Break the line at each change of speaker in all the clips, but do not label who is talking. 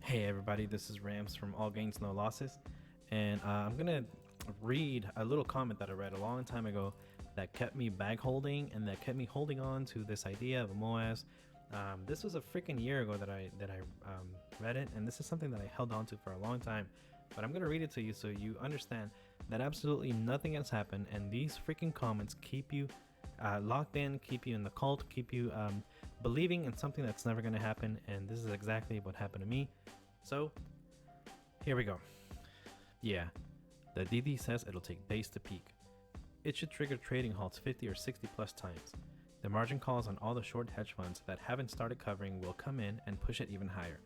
Hey everybody, this is Rams from All Gains No Losses, and I'm gonna read a little comment that I read a long time ago that kept me bag holding and that kept me holding on to this idea of a MOAS. This was a freaking year ago that I read it, and this is something that I held on to for a long time. But I'm gonna read it to you so you understand that absolutely nothing has happened, and these freaking comments keep you locked in, keep you in the cult, keep you believing in something that's never gonna happen. And this is exactly what happened to me. So here we go. Yeah, the DD says it'll take days to peak. It should trigger trading halts 50 or 60 plus times. The margin calls on all the short hedge funds that haven't started covering will come in and push it even higher.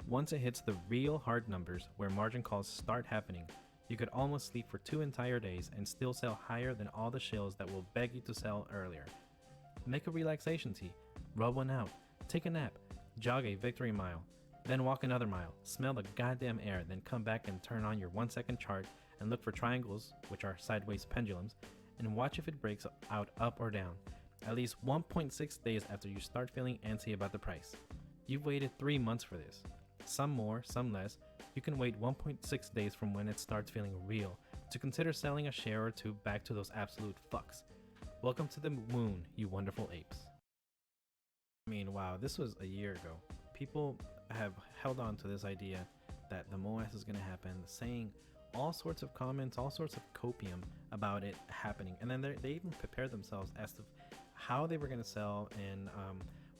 Once it hits the real hard numbers where margin calls start happening, you could almost sleep for 2 entire days and still sell higher than all the shills that will beg you to sell earlier. Make a relaxation tea, rub one out, take a nap, jog a victory mile, then walk another mile, smell the goddamn air, then come back and turn on your 1 second chart and look for triangles, which are sideways pendulums, and watch if it breaks out up or down, at least 1.6 days after you start feeling antsy about the price. You've waited 3 months for this. Some more, some less. You can wait 1.6 days from when it starts feeling real to consider selling a share or two back to those absolute fucks. Welcome to the moon, you wonderful apes. I mean, wow, this was a year ago. People have held on to this idea that the MOAS is going to happen, saying all sorts of comments, all sorts of copium about it happening. And then they even prepared themselves as to how they were going to sell and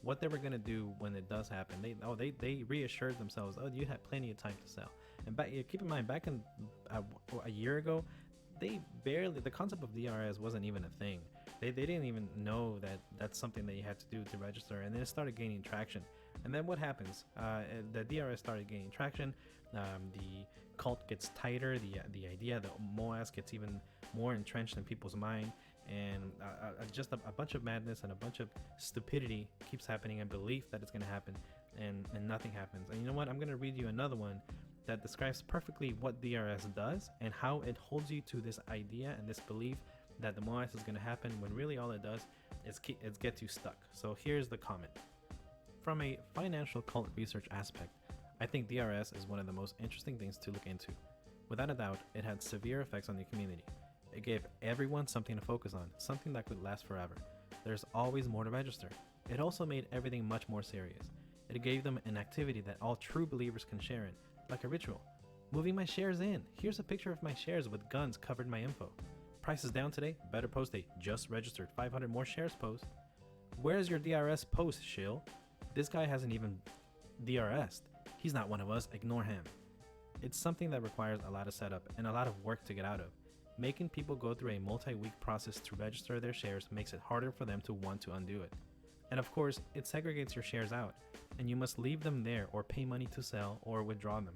what they were going to do when it does happen. They reassured themselves, oh, you had plenty of time to sell. And keep in mind, back in a year ago, the concept of DRS wasn't even a thing. They didn't even know that that's something that you had to do to register, and then it started gaining traction. And then what happens? The DRS started gaining traction. The cult gets tighter. The idea that MOAS gets even more entrenched in people's mind, and just a bunch of madness and a bunch of stupidity keeps happening, and belief that it's going to happen, and nothing happens. And you know what? I'm going to read you another one that describes perfectly what DRS does and how it holds you to this idea and this belief that the MOAS is going to happen when really all it does is get you stuck. So here's the comment. From a financial cult research aspect, I think DRS is one of the most interesting things to look into. Without a doubt, it had severe effects on the community. It gave everyone something to focus on, something that could last forever. There's always more to register. It also made everything much more serious. It gave them an activity that all true believers can share in, like a ritual. Moving my shares in. Here's a picture of my shares with guns covered my info. Price is down today, better post a just registered 500 more shares post. Where's your DRS post, shill? This guy hasn't even DRS'd. He's not one of us, ignore him. It's something that requires a lot of setup and a lot of work to get out of. Making people go through a multi-week process to register their shares makes it harder for them to want to undo it. And of course, it segregates your shares out, and you must leave them there or pay money to sell or withdraw them.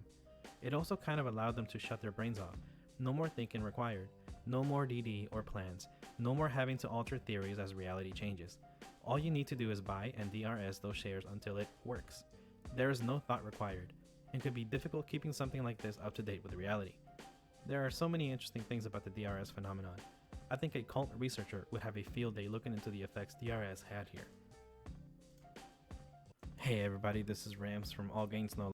It also kind of allowed them to shut their brains off. No more thinking required. No more DD or plans. No more having to alter theories as reality changes. All you need to do is buy and DRS those shares until it works. There is no thought required, and could be difficult keeping something like this up to date with reality. There are so many interesting things about the DRS phenomenon. I think a cult researcher would have a field day looking into the effects DRS had here. Hey everybody, this is Rams from All Gains No